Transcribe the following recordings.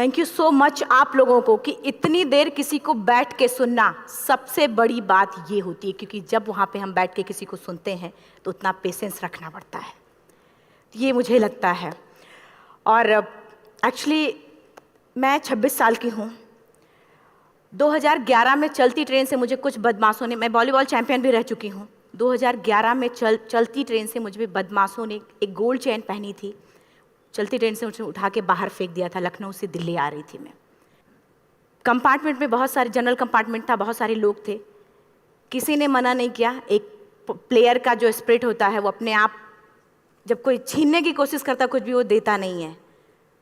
Thank you so much आप लोगों को कि इतनी देर किसी को बैठ के सुनना सबसे बड़ी बात ये होती है, क्योंकि जब वहाँ पे हम बैठ के किसी को सुनते हैं तो उतना पेशेंस रखना पड़ता है, ये मुझे लगता है। और एक्चुअली मैं 26 साल की हूँ। 2011 में चलती ट्रेन से मुझे कुछ बदमाशों ने, मैं वॉलीबॉल चैंपियन भी रह चुकी हूँ, 2011 में चलती ट्रेन से मुझे बदमाशों ने एक गोल्ड चेन पहनी थी, चलती ट्रेन से मुझे उठा के बाहर फेंक दिया था। लखनऊ से दिल्ली आ रही थी मैं। कंपार्टमेंट में बहुत सारे, जनरल कंपार्टमेंट था, बहुत सारे लोग थे, किसी ने मना नहीं किया। एक प्लेयर का जो स्पिरिट होता है वो अपने आप, जब कोई छीनने की कोशिश करता कुछ भी, वो देता नहीं है,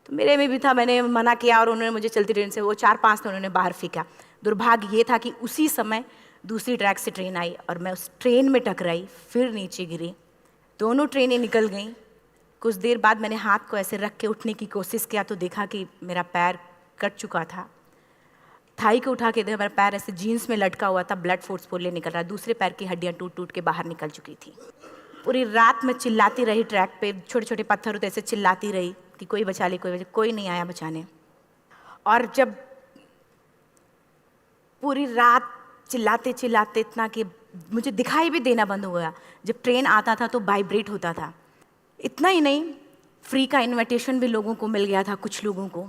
तो मेरे में भी था। मैंने मना किया और उन्होंने मुझे चलती ट्रेन से, वो 4-5 थे, उन्होंने बाहर फेंका। दुर्भाग्य ये था कि उसी समय दूसरी ट्रैक से ट्रेन आई और मैं उस ट्रेन में टकराई, फिर नीचे गिरी, दोनों ट्रेनें निकल गईं। कुछ देर बाद मैंने हाथ को ऐसे रख के उठने की कोशिश किया तो देखा कि मेरा पैर कट चुका था। थाई को उठा के देखा, मेरा पैर ऐसे जीन्स में लटका हुआ था, ब्लड फोर्सफुली निकल रहा, दूसरे पैर की हड्डियाँ टूट टूट के बाहर निकल चुकी थी। पूरी रात मैं चिल्लाती रही ट्रैक पे, छोटे छोटे पत्थर होते ऐसे चिल्लाती रही कि कोई बचा ले, कोई नहीं आया बचाने। और जब पूरी रात चिल्लाते चिल्लाते इतना कि मुझे दिखाई भी देना बंद हो गया, जब ट्रेन आता था तो वाइब्रेट होता था। इतना ही नहीं, फ्री का इनविटेशन भी लोगों को मिल गया था, कुछ लोगों को।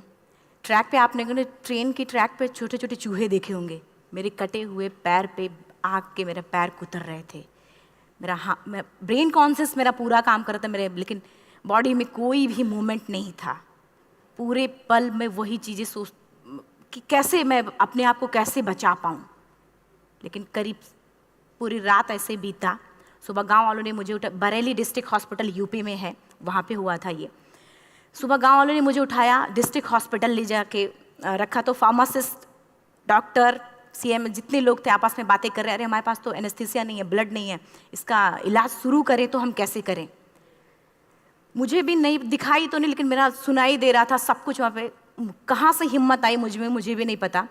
ट्रैक पे आपने ट्रेन की ट्रैक पे छोटे छोटे चूहे देखे होंगे, मेरे कटे हुए पैर पे आग के मेरे पैर कुतर रहे थे। मैं ब्रेन कॉन्शियस मेरा पूरा काम कर रहा था मेरे, लेकिन बॉडी में कोई भी मूवमेंट नहीं था। पूरे पल में वही चीज़ें सोच कि कैसे मैं अपने आप को कैसे बचा पाऊँ। लेकिन करीब पूरी रात ऐसे बीता। सुबह गांव वालों ने मुझे बरेली डिस्ट्रिक्ट हॉस्पिटल यूपी में है, वहाँ पे हुआ था ये। सुबह गांव वालों ने मुझे उठाया, डिस्ट्रिक्ट हॉस्पिटल ले जाके रखा, तो फार्मासिस्ट, डॉक्टर, सीएम जितने लोग थे आपस में बातें कर रहे, अरे हमारे पास तो एनेस्थीसिया नहीं है, ब्लड नहीं है, इसका इलाज शुरू करें तो हम कैसे करें। मुझे भी नहीं दिखाई तो नहीं, लेकिन मेरा सुनाई दे रहा था सब कुछ वहाँ पे। कहाँ से हिम्मत आई मुझ में, मुझे भी नहीं पता।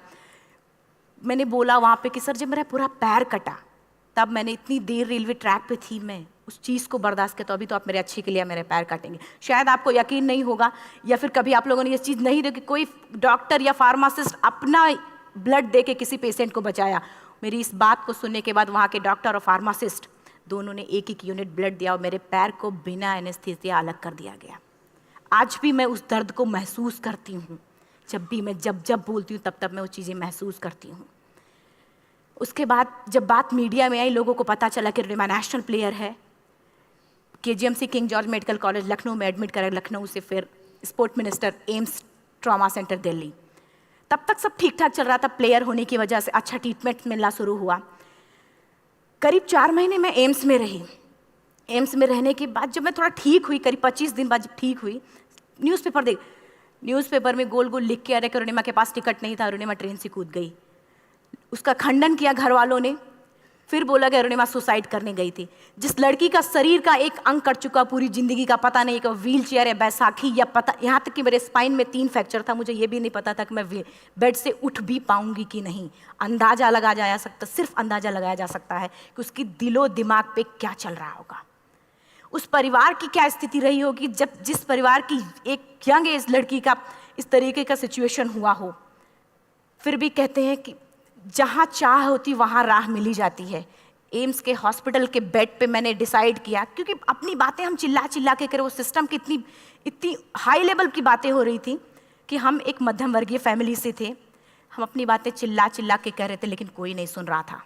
मैंने बोला वहाँ पे कि सर जब मेरा पूरा पैर कटा, तब मैंने इतनी देर रेलवे ट्रैक पे थी, मैं उस चीज़ को बर्दाश्त किया, तो अभी तो आप मेरे अच्छे के लिए मेरे पैर काटेंगे। शायद आपको यकीन नहीं होगा, या फिर कभी आप लोगों ने ये चीज़ नहीं देखी, कोई डॉक्टर या फार्मासिस्ट अपना ब्लड दे के किसी पेशेंट को बचाया। मेरी इस बात को सुनने के बाद वहाँ के डॉक्टर और फार्मासिस्ट दोनों ने एक एक यूनिट ब्लड दिया और मेरे पैर को बिना एनेस्थीसिया अलग कर दिया गया। आज भी मैं उस दर्द को महसूस करती हूँ। जब भी मैं जब बोलती हूँ तब मैं वो चीज़ें महसूस करती हूँ। उसके बाद जब बात मीडिया में आई, लोगों को पता चला कि रिमा नेशनल प्लेयर है, KGMC king George medical college Lucknow में एडमिट करा, लखनऊ से फिर sport minister, AIIMS trauma centre Delhi. तब तक सब ठीक ठाक चल रहा था, प्लेयर होने की वजह से अच्छा ट्रीटमेंट मिलना शुरू हुआ। करीब 4 महीने मैं एम्स में रही। एम्स में रहने के बाद जब मैं थोड़ा ठीक हुई, करीब 25 दिन बाद जब ठीक हुई, न्यूज़पेपर में गोल गोल लिख के आ रहे कि अरुणिमा के पास टिकट नहीं था, अरुणिमा ट्रेन से कूद गई। उसका खंडन किया घर वालों ने, फिर बोला कि अरुणिमा सुसाइड करने गई थी। जिस लड़की का शरीर का एक अंग कट चुका, पूरी जिंदगी का पता नहीं कि व्हील चेयर है, बैसाखी या पता, यहाँ तक कि मेरे स्पाइन में 3 फ्रैक्चर था, मुझे ये भी नहीं पता था कि मैं बेड से उठ भी पाऊंगी कि नहीं। अंदाजा लगाया जा सकता, सिर्फ अंदाजा लगाया जा सकता है कि उसकी दिलो दिमाग पे क्या चल रहा होगा, उस परिवार की क्या स्थिति रही होगी, जब जिस परिवार की एक यंग एज लड़की का इस तरीके का सिचुएशन हुआ हो। फिर भी कहते हैं कि जहाँ चाह होती वहाँ राह मिली जाती है। एम्स के हॉस्पिटल के बेड पे मैंने डिसाइड किया, क्योंकि अपनी बातें हम चिल्ला चिल्ला के करें, वो सिस्टम की इतनी हाई लेवल की बातें हो रही थी कि हम एक मध्यम वर्गीय फैमिली से थे, हम अपनी बातें चिल्ला चिल्ला के कह रहे थे, लेकिन कोई नहीं सुन रहा था।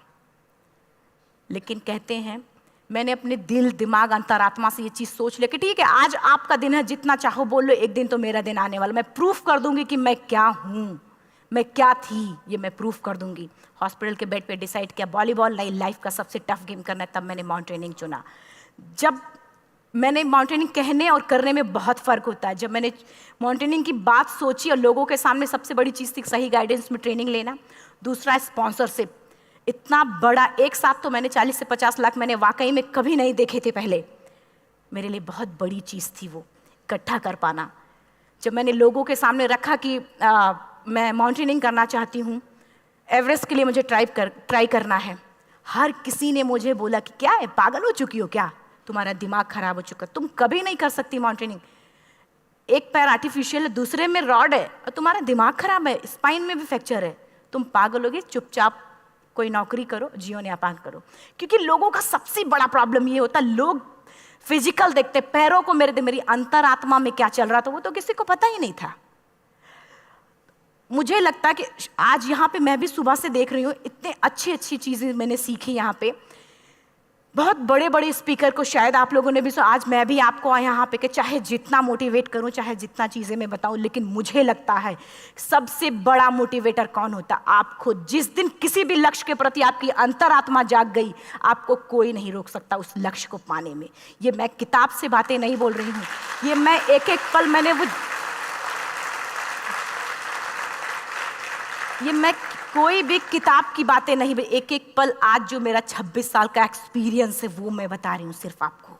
लेकिन कहते हैं मैंने अपने दिल, दिमाग, अंतरात्मा से ये चीज़ सोच लिया कि ठीक है, आज आपका दिन है, जितना चाहो बोल लो, एक दिन तो मेरा दिन आने वाला, मैं प्रूफ कर दूंगी कि मैं क्या हूँ, मैं क्या थी, ये मैं प्रूफ कर दूंगी। हॉस्पिटल के बेड पे डिसाइड किया वॉलीबॉल नहीं, लाइफ का सबसे टफ गेम करना है, तब मैंने माउंटेनिंग चुना। जब मैंने माउंटेनिंग कहने और करने में बहुत फ़र्क होता है। जब मैंने माउंटेनिंग की बात सोची और लोगों के सामने, सबसे बड़ी चीज़ थी सही गाइडेंस में ट्रेनिंग लेना, दूसरा स्पॉन्सरशिप। इतना बड़ा एक साथ तो मैंने 40 से 50 लाख मैंने वाकई में कभी नहीं देखे थे पहले। मेरे लिए बहुत बड़ी चीज़ थी वो इकट्ठा कर पाना। जब मैंने लोगों के सामने रखा कि मैं माउंटेनिंग करना चाहती हूँ, एवरेस्ट के लिए मुझे ट्राई करना है, हर किसी ने मुझे बोला कि क्या है, पागल हो चुकी हो क्या, तुम्हारा दिमाग खराब हो चुका, तुम कभी नहीं कर सकती माउंटेनिंग। एक पैर आर्टिफिशियल है, दूसरे में रॉड है, और तुम्हारा दिमाग खराब है, स्पाइन में भी फ्रैक्चर है, तुम पागल होगे, चुपचाप कोई नौकरी करो, जीवन यापन करो। क्योंकि लोगों का सबसे बड़ा प्रॉब्लम ये होता है, लोग फिजिकल देखते, पैरों को मेरी अंतरात्मा में क्या चल रहा था वो तो किसी को पता ही नहीं था। मुझे लगता है कि आज यहाँ पे मैं भी सुबह से देख रही हूँ, इतने अच्छी अच्छी चीज़ें मैंने सीखी यहाँ पे। बहुत बड़े बड़े स्पीकर को शायद आप लोगों ने भी सुना, आज मैं भी आपको यहाँ पे कि चाहे जितना मोटिवेट करूँ, चाहे जितना चीज़ें मैं बताऊँ, लेकिन मुझे लगता है सबसे बड़ा मोटिवेटर कौन होता है? आप खुद। जिस दिन किसी भी लक्ष्य के प्रति आपकी अंतरात्मा जाग गई, आपको कोई नहीं रोक सकता उस लक्ष्य को पाने में। ये मैं किताब से बातें नहीं बोल रही हूँ, ये मैं एक एक पल मैंने ये मैं कोई भी किताब की बातें नहीं, एक एक पल आज जो मेरा 26 साल का एक्सपीरियंस है वो मैं बता रही हूँ सिर्फ आपको।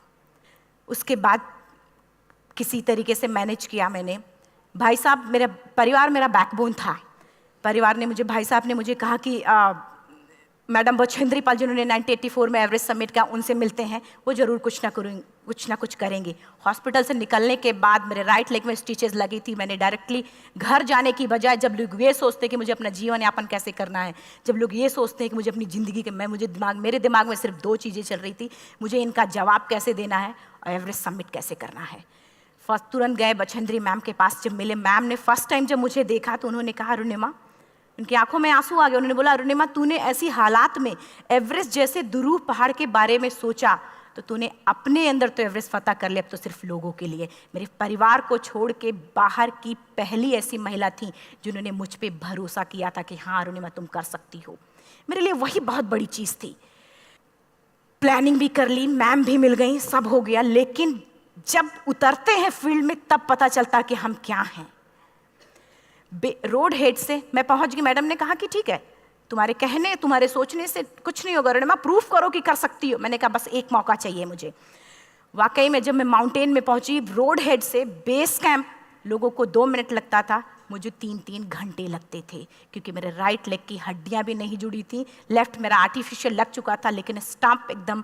उसके बाद किसी तरीके से मैनेज किया मैंने। भाई साहब, मेरा परिवार मेरा बैकबोन था। परिवार ने मुझे, भाई साहब ने मुझे कहा कि मैडम बछेंद्री पाल जिन्होंने 1984 में एवरेस्ट समिट का, उनसे मिलते हैं, वो जरूर कुछ ना कुछ करेंगे। हॉस्पिटल से निकलने के बाद मेरे राइट लेग में स्टिचेस लगी थी। मैंने डायरेक्टली घर जाने की बजाय, जब लोग ये सोचते हैं कि मुझे अपना जीवन यापन कैसे करना है, जब लोग ये सोचते हैं कि मुझे अपनी ज़िंदगी के, मेरे दिमाग में सिर्फ 2 चीज़ें चल रही थी, मुझे इनका जवाब कैसे देना है और एवरेस्ट समिट कैसे करना है। फर्स्ट तुरंत गए बछेंद्री मैम के पास। जब मिले, मैम ने फर्स्ट टाइम जब मुझे देखा तो उन्होंने कहा, अरुणिमा, उनकी आंखों में आंसू आ गए। उन्होंने बोला, अरुणिमा, तूने ऐसी हालात में एवरेस्ट जैसे दुरूह पहाड़ के बारे में सोचा तो तूने अपने अंदर तो एवरेस्ट फतह कर लिया, अब तो सिर्फ लोगों के लिए। मेरे परिवार को छोड़ के बाहर की पहली ऐसी महिला थी जिन्होंने मुझ पे भरोसा किया था कि हाँ अरुणिमा, तुम कर सकती हो। मेरे लिए वही बहुत बड़ी चीज़ थी। प्लानिंग भी कर ली, मैम भी मिल गई, सब हो गया। लेकिन जब उतरते हैं फील्ड में तब पता चलता कि हम क्या हैं। रोड हेड से मैं पहुंच गई। मैडम ने कहा कि ठीक है, तुम्हारे कहने, तुम्हारे सोचने से कुछ नहीं होगा अरुणिमा, प्रूफ करो कि कर सकती हो। मैंने कहा बस एक मौका चाहिए मुझे। वाकई में जब मैं माउंटेन में पहुंची, रोड हेड से बेस कैंप लोगों को 2 मिनट लगता था, मुझे 3-3 घंटे लगते थे, क्योंकि मेरे राइट लेग की हड्डियां भी नहीं जुड़ी थी। लेफ्ट मेरा आर्टिफिशियल लग चुका था, लेकिन स्टंप एकदम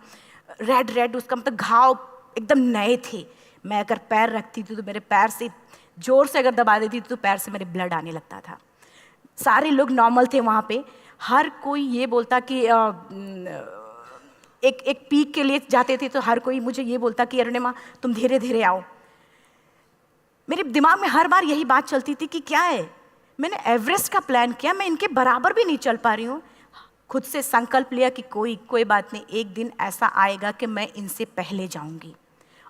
रेड, उसका मतलब घाव एकदम नए थे। मैं अगर पैर रखती थी तो मेरे पैर से जोर से अगर दबा देती थी तो पैर से मेरे ब्लड आने लगता था। सारे लोग नॉर्मल थे वहाँ पे। हर कोई ये बोलता कि एक पीक के लिए जाते थे तो हर कोई मुझे ये बोलता कि अरुणिमा, तुम धीरे धीरे आओ। मेरे दिमाग में हर बार यही बात चलती थी कि क्या है, मैंने एवरेस्ट का प्लान किया, मैं इनके बराबर भी नहीं चल पा रही हूँ। खुद से संकल्प लिया कि कोई बात नहीं, एक दिन ऐसा आएगा कि मैं इनसे पहले जाऊँगी।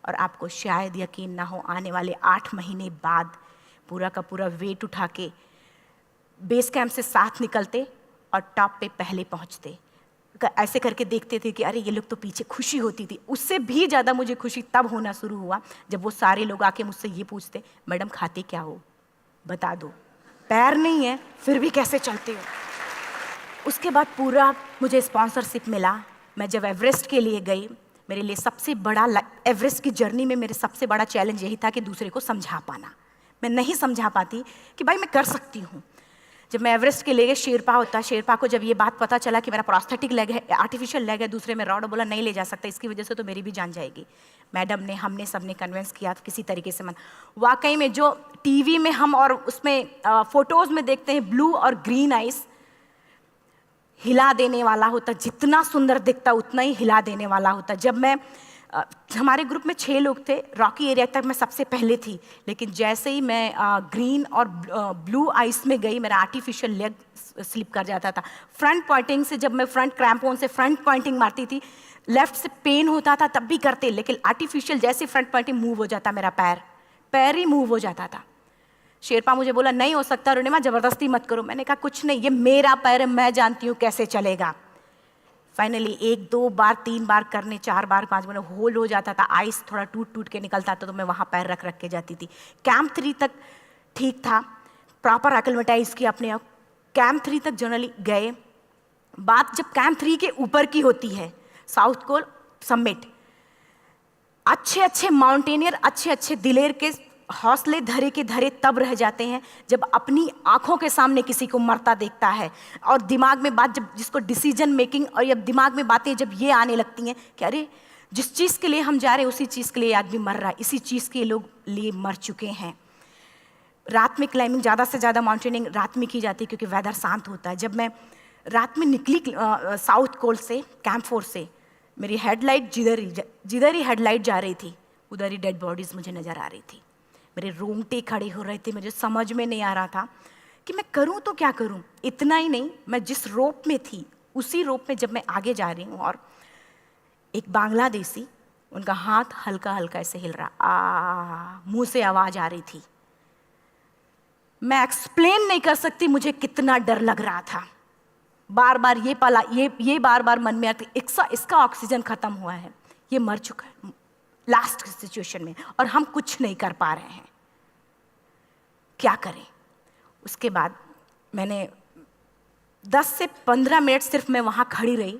और आपको शायद यकीन ना हो, आने वाले 8 महीने बाद पूरा का पूरा वेट उठा के बेस कैंप से साथ निकलते और टॉप पे पहले पहुंचते। ऐसे करके देखते थे कि अरे ये लोग तो पीछे। खुशी होती थी। उससे भी ज़्यादा मुझे खुशी तब होना शुरू हुआ जब वो सारे लोग आके मुझसे ये पूछते, मैडम खाते क्या हो, बता दो, पैर नहीं है फिर भी कैसे चलते हो। उसके बाद पूरा मुझे स्पॉन्सरशिप मिला। मैं जब एवरेस्ट के लिए गई, मेरे लिए सबसे बड़ा, एवरेस्ट की जर्नी में मेरे सबसे बड़ा चैलेंज यही था कि दूसरे को समझा पाना। मैं नहीं समझा पाती कि भाई मैं कर सकती हूँ। जब मैं एवरेस्ट के लिए गई, शेरपा होता, शेरपा को जब ये बात पता चला कि मेरा प्रोस्थेटिक लेग है, आर्टिफिशियल लेग है, दूसरे में रॉड, बोला नहीं ले जा सकता, इसकी वजह से तो मेरी भी जान जाएगी। मैडम ने, हमने सबने कन्विंस किया किसी तरीके से। मन वाकई में जो टीवी में हम और उसमें फोटोज़ में देखते हैं, ब्लू और ग्रीन आइस, हिला देने वाला होता। जितना सुंदर दिखता उतना ही हिला देने वाला होता। जब मैं हमारे ग्रुप में 6 लोग थे, रॉकी एरिया तक मैं सबसे पहले थी, लेकिन जैसे ही मैं ग्रीन और ब्लू आइस में गई, मेरा आर्टिफिशियल लेग स्लिप कर जाता था। फ्रंट पॉइंटिंग से, जब मैं फ्रंट क्रैम्पोन से फ्रंट पॉइंटिंग मारती थी, लेफ्ट से पेन होता था तब भी करते, लेकिन आर्टिफिशियल जैसे फ्रंट पॉइंटिंग मूव हो जाता, मेरा पैर ही मूव हो जाता था। शेरपा मुझे बोला नहीं हो सकता अरुणिमा, जबरदस्ती मत करो। मैंने कहा कुछ नहीं, ये मेरा पैर है, मैं जानती हूँ कैसे चलेगा। फाइनली 1, 2 बार, 3 बार करने, 4 बार, 5 बार होल हो जाता था। आइस थोड़ा टूट के निकलता था तो मैं वहाँ पैर रख के जाती थी। कैंप 3 तक ठीक था, प्रॉपर एक्लेमेटाइज किया अपने आप। कैंप 3 तक जनरली गए। बात जब कैंप 3 के ऊपर की होती है, साउथ कोल समिट, अच्छे माउंटेनियर, अच्छे दिलेर के हौसले धरे के धरे तब रह जाते हैं जब अपनी आंखों के सामने किसी को मरता देखता है। और दिमाग में बात, जब जिसको डिसीजन मेकिंग, और जब दिमाग में बातें जब ये आने लगती हैं कि अरे जिस चीज़ के लिए हम जा रहे हैं उसी चीज़ के लिए आदमी मर रहा है, इसी चीज़ के लोग लिए मर चुके हैं। रात में क्लाइंबिंग, ज़्यादा से ज़्यादा माउंटेनिंग रात में की जाती है क्योंकि वेदर शांत होता है। जब मैं रात में निकली साउथ कोल से, कैंप 4 से, मेरी हेडलाइट जिधर ही हेडलाइट जा रही थी उधर ही डेड बॉडीज़ मुझे नज़र आ रही थी। मेरे रोंगटे खड़े हो रहे थे, मुझे समझ में नहीं आ रहा था कि मैं करूं तो क्या करूं। इतना ही नहीं, मैं जिस रोप में थी उसी रोप में जब मैं आगे जा रही हूं और एक बांग्लादेशी, उनका हाथ हल्का हल्का ऐसे हिल रहा, मुंह से आवाज आ रही थी। मैं एक्सप्लेन नहीं कर सकती मुझे कितना डर लग रहा था। बार बार ये बार बार मन में आती, इसका ऑक्सीजन खत्म हुआ है, ये मर चुका है लास्ट सिचुएशन में, और हम कुछ नहीं कर पा रहे हैं, क्या करें। उसके बाद मैंने 10 से 15 मिनट सिर्फ मैं वहाँ खड़ी रही।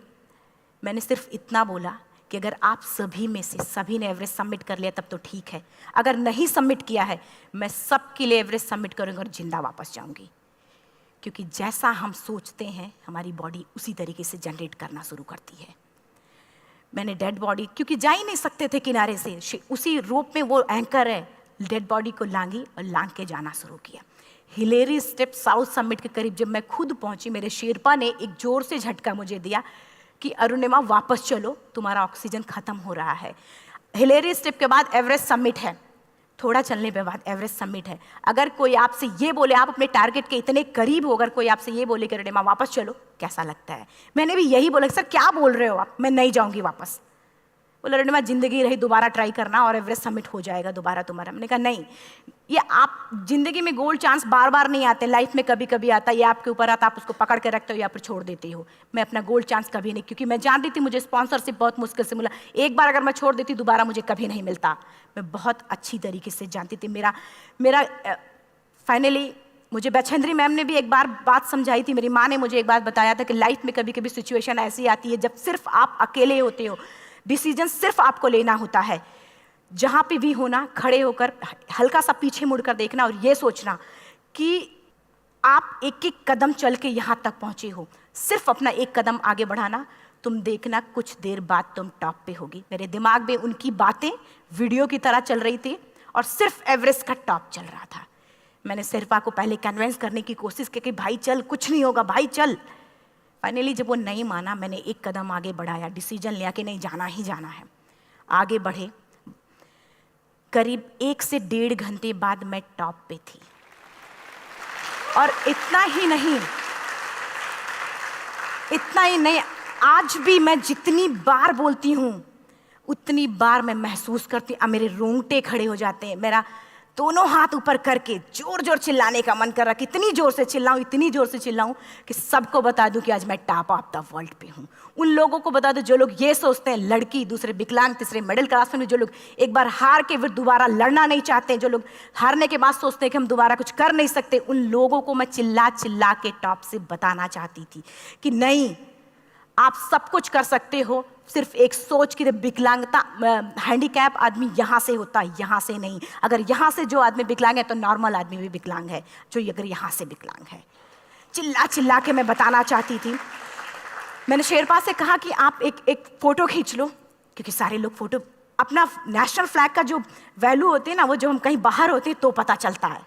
मैंने सिर्फ इतना बोला कि अगर आप सभी में से सभी ने एवरेस्ट सबमिट कर लिया तब तो ठीक है, अगर नहीं सबमिट किया है मैं सबके लिए एवरेस्ट सबमिट करूँगी और जिंदा वापस जाऊँगी। क्योंकि जैसा हम सोचते हैं हमारी बॉडी उसी तरीके से जनरेट करना शुरू करती है। मैंने डेड बॉडी, क्योंकि जा ही नहीं सकते थे किनारे से, उसी रोप में वो एंकर है, डेड बॉडी को लांगी और लांग के जाना शुरू किया। हिलेरी स्टेप साउथ समिट के करीब जब मैं खुद पहुंची, मेरे शेरपा ने एक जोर से झटका मुझे दिया कि अरुणिमा वापस चलो, तुम्हारा ऑक्सीजन खत्म हो रहा है। हिलेरी स्टेप के बाद एवरेस्ट समिट है, थोड़ा चलने के बाद एवरेस्ट समिट है। अगर कोई आपसे ये बोले, आप अपने टारगेट के इतने करीब हो, अगर कोई आपसे ये बोले कि अरुणिमा वापस चलो, कैसा लगता है? मैंने भी यही बोला, सर क्या बोल रहे हो आप, मैं नहीं जाऊंगी वापस। बोला अरुणिमा जिंदगी रही, दोबारा ट्राई करना और एवरेस्ट समिट हो जाएगा दोबारा तुम्हारा। मैंने कहा नहीं, ये आप जिंदगी में गोल्ड चांस बार बार नहीं आते, लाइफ में कभी कभी आता है, ये आपके ऊपर आता, आप उसको पकड़ के रखते हो या फिर छोड़ देते हो। मैं अपना गोल्ड चांस कभी नहीं, क्योंकि मैं जानती थी मुझे स्पॉन्सरशिप बहुत मुश्किल से मिला, एक बार अगर मैं छोड़ देती दोबारा मुझे कभी नहीं मिलता। मैं बहुत अच्छी तरीके से जानती थी। मेरा फाइनली मुझे बछेंद्री मैम ने भी एक बार बात समझाई थी, मेरी माँ ने मुझे एक बात बताया था कि लाइफ में कभी कभी सिचुएशन ऐसी आती है जब सिर्फ आप अकेले होते हो, डिसीजन सिर्फ आपको लेना होता है। जहाँ पे भी होना, खड़े होकर हल्का सा पीछे मुड़कर देखना और ये सोचना कि आप एक एक कदम चल के यहाँ तक पहुँचे हो, सिर्फ अपना एक कदम आगे बढ़ाना, तुम देखना कुछ देर बाद तुम टॉप पे होगी। मेरे दिमाग में उनकी बातें वीडियो की तरह चल रही थी और सिर्फ एवरेस्ट का टॉप चल रहा था। मैंने शेरपा को पहले कन्विंस करने की कोशिश की कि भाई चल, कुछ नहीं होगा भाई चल। फाइनली जब वो नहीं माना, मैंने एक कदम आगे बढ़ाया, डिसीजन लिया कि नहीं जाना ही जाना है। आगे बढ़े, करीब 1 से 1.5 घंटे बाद मैं टॉप पे थी। और इतना ही नहीं, आज भी मैं जितनी बार बोलती हूँ उतनी बार मैं महसूस करती हूँ, मेरे रोंगटे खड़े हो जाते हैं, मेरा दोनों हाथ ऊपर करके जोर जोर चिल्लाने का मन कर रहा, कितनी जोर से चिल्लाऊं कि सबको बता दूं कि आज मैं टॉप ऑफ द वर्ल्ड पे हूं। उन लोगों को बता दूं जो लोग ये सोचते हैं, लड़की, दूसरे विकलांग, तीसरे मिडिल क्लास में, जो लोग एक बार हार के फिर दोबारा लड़ना नहीं चाहते, जो लोग हारने के बाद सोचते हैं कि हम दोबारा कुछ कर नहीं सकते, उन लोगों को मैं चिल्ला चिल्ला के टॉप से बताना चाहती थी कि नहीं, आप सब कुछ कर सकते हो। सिर्फ एक सोच की विकलांगता, हैंडीकैप आदमी यहाँ से होता है, यहाँ से नहीं। अगर यहाँ से जो आदमी विकलांग है तो नॉर्मल आदमी भी विकलांग है, जो अगर यहाँ से विकलांग है। चिल्ला चिल्ला के मैं बताना चाहती थी। मैंने शेरपा से कहा कि आप एक फ़ोटो खींच लो, क्योंकि सारे लोग फ़ोटो, अपना नेशनल फ्लैग का जो वैल्यू होती है ना, वो जो हम कहीं बाहर होते हैं तो पता चलता है।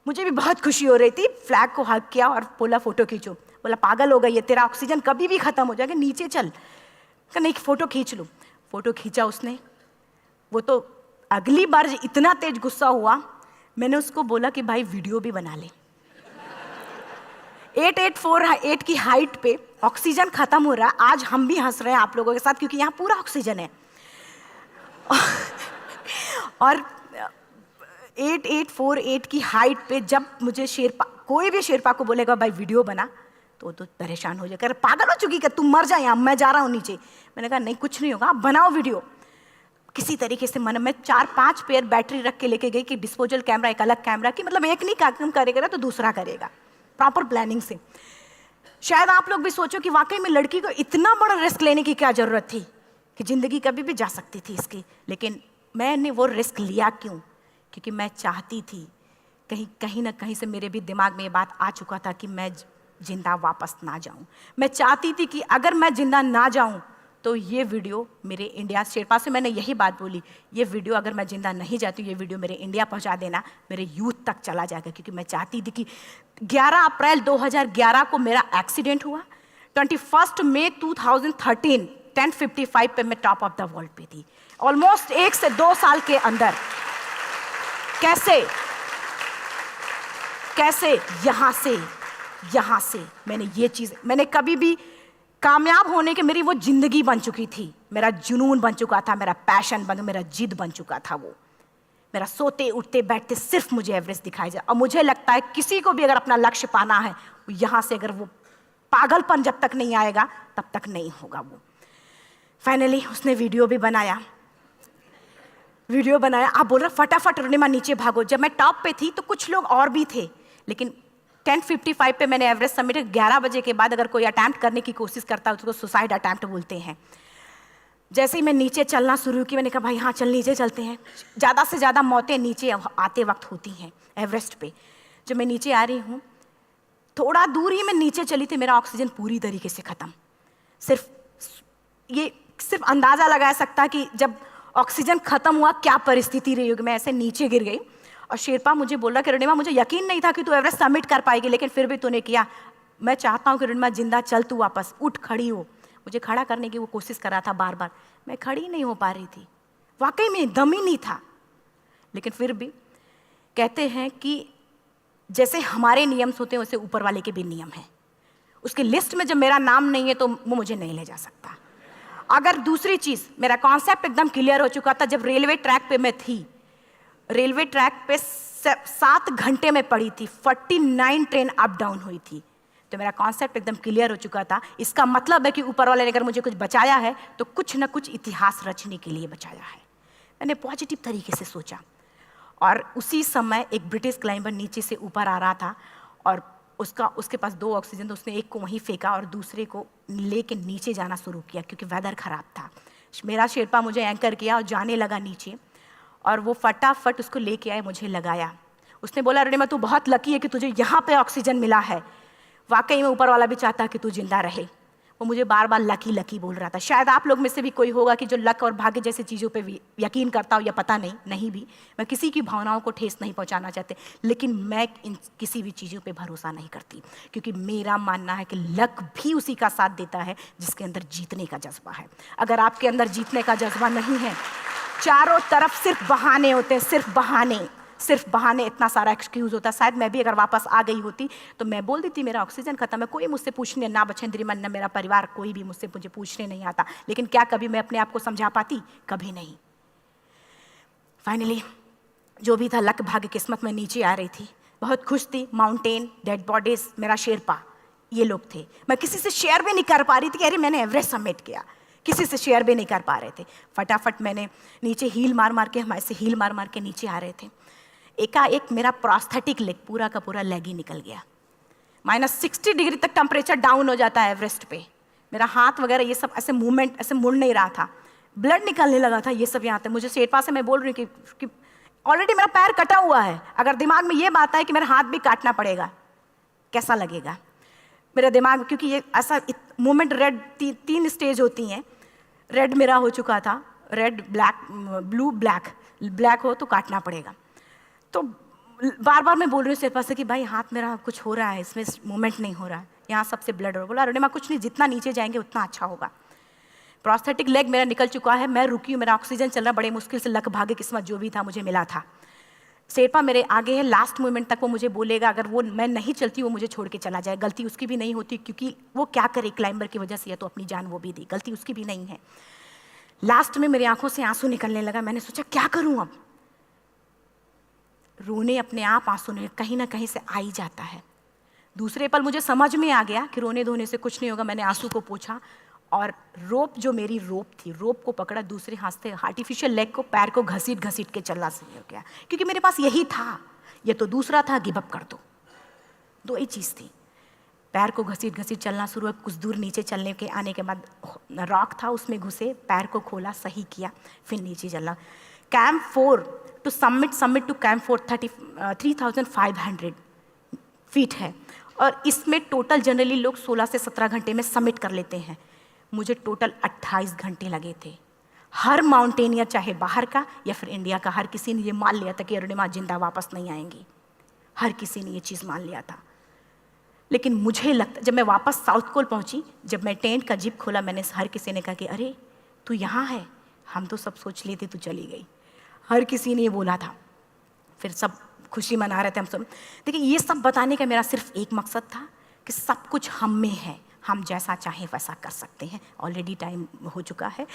मुझे भी बहुत खुशी हो रही थी, फ्लैग को हग किया और बोला फ़ोटो खींचो। बोला पागल हो गई है, तेरा ऑक्सीजन कभी भी ख़त्म हो जाएगा, नीचे चल। कहा नहीं, फ़ोटो खींच लो। फ़ोटो खींचा उसने। वो तो अगली बार इतना तेज गुस्सा हुआ, मैंने उसको बोला कि भाई वीडियो भी बना ले। 8848 की हाइट पे ऑक्सीजन खत्म हो रहा है, आज हम भी हंस रहे हैं आप लोगों के साथ क्योंकि यहाँ पूरा ऑक्सीजन है। और 8848 की हाइट पे जब मुझे शेरपा, कोई भी शेरपा को बोलेगा भाई वीडियो बना, तो परेशान हो जाएगा, पागल हो चुकी क्या, तुम मर जा, यहाँ मैं जा रहा हूँ नीचे। मैंने कहा नहीं, कुछ नहीं होगा, आप बनाओ वीडियो। किसी तरीके से मन में 4-5 पेयर बैटरी रख के लेके गई कि डिस्पोजल कैमरा, एक अलग कैमरा, कि मतलब एक नहीं काम करेगा तो दूसरा करेगा, प्रॉपर प्लानिंग से। शायद आप लोग भी सोचो कि वाकई में लड़की को इतना बड़ा रिस्क लेने की क्या जरूरत थी, कि जिंदगी कभी भी जा सकती थी इसकी। लेकिन मैंने वो रिस्क लिया क्यों? क्योंकि मैं चाहती थी, कहीं ना कहीं से मेरे भी दिमाग में ये बात आ चुका था कि मैं जिंदा वापस ना जाऊं। मैं चाहती थी कि अगर मैं जिंदा ना जाऊं तो तो ये वीडियो मेरे इंडिया शेरपा से मैंने यही बात बोली, ये वीडियो अगर मैं जिंदा नहीं जाती हूँ, ये वीडियो मेरे इंडिया पहुँचा देना, मेरे यूथ तक चला जाएगा। क्योंकि मैं चाहती थी कि 11 अप्रैल 2011 को मेरा एक्सीडेंट हुआ, 21 मई 2013 10:55 पे मैं टॉप ऑफ द वर्ल्ड पे थी। ऑलमोस्ट 1 से 2 साल के अंदर कैसे यहाँ से मैंने ये चीज़, मैंने कभी भी कामयाब होने के, मेरी वो जिंदगी बन चुकी थी, मेरा जुनून बन चुका था, मेरा पैशन मेरा जिद बन चुका था। वो मेरा सोते उठते बैठते सिर्फ मुझे एवरेस्ट दिखाई जाए। और मुझे लगता है किसी को भी अगर अपना लक्ष्य पाना है, यहाँ से अगर वो पागलपन जब तक नहीं आएगा तब तक नहीं होगा। वो फाइनली उसने वीडियो बनाया। आप बोल रहे फटाफट रुनिमा नीचे भागो। जब मैं टॉप पे थी तो कुछ लोग और भी थे, लेकिन 10:55 पे मैंने एवरेस्ट समिट, 11 बजे के बाद अगर कोई अटैम्प्ट करने की कोशिश करता है उसको सुसाइड अटैम्प्ट बोलते हैं। जैसे ही मैं नीचे चलना शुरू की, मैंने कहा भाई हाँ चल नीचे चलते हैं। ज़्यादा से ज़्यादा मौतें नीचे आते वक्त होती हैं एवरेस्ट पे। जब मैं नीचे आ रही हूँ, थोड़ा दूर ही मैं नीचे चली थी, मेरा ऑक्सीजन पूरी तरीके से ख़त्म। सिर्फ अंदाज़ा लगा सकता कि जब ऑक्सीजन ख़त्म हुआ क्या परिस्थिति रही होगी। मैं ऐसे नीचे गिर गई और शेरपा मुझे बोला कि रुनिमा मुझे यकीन नहीं था कि तू एवरेस्ट सबमिट कर पाएगी, लेकिन फिर भी तूने किया। मैं चाहता हूँ कि रुनिमा जिंदा चल, तू वापस उठ, खड़ी हो। मुझे खड़ा करने की वो कोशिश कर रहा था बार बार, मैं खड़ी नहीं हो पा रही थी, वाकई में दम ही नहीं था। लेकिन फिर भी कहते हैं कि जैसे हमारे नियम होते हैं वैसे ऊपर वाले के भी नियम हैं। उसकी लिस्ट में जब मेरा नाम नहीं है तो वो मुझे नहीं ले जा सकता। अगर दूसरी चीज़, मेरा कॉन्सेप्ट एकदम क्लियर हो चुका था। जब रेलवे ट्रैक पे मैं थी, रेलवे ट्रैक पे 7 घंटे में पड़ी थी, 49 ट्रेन अप डाउन हुई थी, तो मेरा कॉन्सेप्ट एकदम क्लियर हो चुका था। इसका मतलब है कि ऊपर वाले ने अगर मुझे कुछ बचाया है तो कुछ ना कुछ इतिहास रचने के लिए बचाया है। मैंने पॉजिटिव तरीके से सोचा। और उसी समय एक ब्रिटिश क्लाइंबर नीचे से ऊपर आ रहा था और उसके पास 2 ऑक्सीजन, तो उसने एक को वहीं फेंका और दूसरे को लेके नीचे जाना शुरू किया क्योंकि वेदर ख़राब था। मेरा शेरपा मुझे एंकर किया और जाने लगा नीचे, और वो फटाफट उसको लेके आए, मुझे लगाया। उसने बोला रुनिमा तू बहुत लकी है कि तुझे यहाँ पे ऑक्सीजन मिला है। वाकई में ऊपर वाला भी चाहता कि तू जिंदा रहे। वो मुझे बार बार लकी लकी बोल रहा था। शायद आप लोग में से भी कोई होगा कि जो लक और भाग्य जैसी चीज़ों पे यकीन करता हो, या पता नहीं भी। मैं किसी की भावनाओं को ठेस नहीं पहुंचाना चाहते, लेकिन मैं इन किसी भी चीज़ों पे भरोसा नहीं करती, क्योंकि मेरा मानना है कि लक भी उसी का साथ देता है जिसके अंदर जीतने का जज्बा है। अगर आपके अंदर जीतने का जज्बा नहीं है, चारों तरफ सिर्फ बहाने होते हैं, सिर्फ बहाने, इतना सारा एक्सक्यूज़ होता है। शायद मैं भी अगर वापस आ गई होती तो मैं बोल देती मेरा ऑक्सीजन खत्म है, कोई मुझसे पूछने ना बचेंद्री मन न मेरा परिवार, कोई भी मुझे पूछने नहीं आता। लेकिन क्या कभी मैं अपने आप को समझा पाती? कभी नहीं। फाइनली जो भी था, लक भाग्य किस्मत में नीचे आ रही थी, बहुत खुश थी। माउंटेन, डेड बॉडीज, मेरा शेरपा, ये लोग थे। मैं किसी से शेयर भी नहीं कर पा रही थी कि अरे मैंने एवरेस्ट सबमिट किया, किसी से शेयर भी नहीं कर पा रहे थे। फटाफट मैंने नीचे हील मार के, हमारे से हील मार के नीचे आ रहे थे। एकाएक मेरा प्रोस्थेटिक लेग, पूरा का पूरा लेग ही निकल गया। -60 डिग्री तक टेम्परेचर डाउन हो जाता है एवरेस्ट पे। मेरा हाथ वगैरह ये सब ऐसे मूवमेंट, ऐसे मुड़ नहीं रहा था, ब्लड निकलने लगा था, ये सब यहाँ पे। मुझे शेरपा से मैं बोल रही हूँ कि ऑलरेडी मेरा पैर कटा हुआ है, अगर दिमाग में ये बात है कि मेरा हाथ भी काटना पड़ेगा, कैसा लगेगा मेरा दिमाग। क्योंकि ये ऐसा मूवमेंट, रेड 3 स्टेज होती हैं। रेड मेरा हो चुका था, रेड, ब्लैक, ब्लू, ब्लैक हो तो काटना पड़ेगा। तो बार बार मैं बोल रही हूँ शेरपा से कि भाई हाथ मेरा कुछ हो रहा है, इसमें मूवमेंट नहीं हो रहा है, यहाँ सबसे ब्लड हो रहा है। बोला रुनिमा कुछ नहीं, जितना नीचे जाएंगे उतना अच्छा होगा। प्रोस्थेटिक लेग मेरा निकल चुका है, मैं रुकी हूँ, मेरा ऑक्सीजन चल रहा, बड़े मुश्किल से, लक भाग्य किस्मत जो भी था मुझे मिला था। शेरपा मेरे आगे है, लास्ट मोमेंट तक वो मुझे बोलेगा, अगर वो मैं नहीं चलती वो मुझे छोड़ के चला जाए। गलती उसकी भी नहीं होती, क्योंकि वो क्या करे, क्लाइंबर की वजह से या तो अपनी जान वो भी दी, गलती उसकी भी नहीं है। लास्ट में मेरी आंखों से आंसू निकलने लगा। मैंने सोचा क्या करूँ अब, रोने अपने आप आंसू ने कहीं ना कहीं से आ ही जाता है। दूसरे पल मुझे समझ में आ गया कि रोने धोने से कुछ नहीं होगा। मैंने आंसू को पोंछा और रोप, जो मेरी रोप थी, रोप को पकड़ा, दूसरे हाथ से आर्टिफिशियल लेग को, पैर को घसीट के चलना शुरू हो गया, क्योंकि मेरे पास यही था। ये तो दूसरा था, गिव अप कर दो ही चीज़ थी। पैर को घसीट चलना शुरू हुआ। कुछ दूर नीचे चलने के आने के बाद रॉक था, उसमें घुसे, पैर को खोला, सही किया, फिर नीचे चला। Camp 4 to submit to camp 4 3500 feet है, और इसमें टोटल जनरली लोग 16 से 17 घंटे में सबमिट कर लेते हैं। मुझे टोटल 28 घंटे लगे थे। हर माउंटेनियर, चाहे बाहर का या फिर इंडिया का, हर किसी ने ये मान लिया था कि अरुणिमा जिंदा वापस नहीं आएंगी। हर किसी ने ये चीज़ मान लिया था। लेकिन मुझे लगता, जब मैं वापस साउथ पोल पहुंची, जब मैं टेंट का जिप खोला, मैंने हर किसी ने कहा कि अरे तू यहाँ है, हम तो सब सोच लिए थे तू चली गई। हर किसी ने ये बोला था। फिर सब खुशी मना रहे थे हम सब। देखिए, ये सब बताने का मेरा सिर्फ एक मकसद था कि सब कुछ हम में है, हम जैसा चाहें वैसा कर सकते हैं। ऑलरेडी टाइम हो चुका है।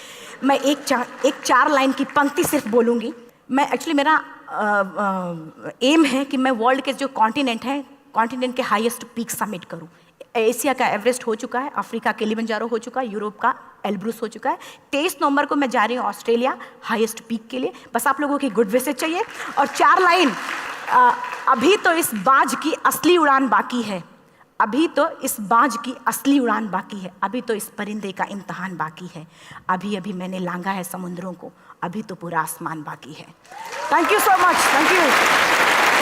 मैं एक चार लाइन की पंक्ति सिर्फ बोलूँगी। मैं एक्चुअली, मेरा एम है कि मैं वर्ल्ड के जो कॉन्टिनेंट हैं, कॉन्टिनेंट के हाईएस्ट पीक समिट करूं। एशिया का एवरेस्ट हो चुका है, अफ्रीका किलिमंजारो हो चुका है, यूरोप का एल्ब्रूस हो चुका है। 23 नवंबर को मैं जा रही हूँ ऑस्ट्रेलिया हाईएस्ट पीक के लिए। बस आप लोगों की गुड विशेस चाहिए। और 4 लाइन, अभी तो इस बाज की असली उड़ान बाकी है, अभी तो इस बाज की असली उड़ान बाकी है, अभी तो इस परिंदे का इम्तहान बाकी है, अभी अभी मैंने लांघा है समुद्रों को, अभी तो पूरा आसमान बाकी है। Thank you so much, thank you.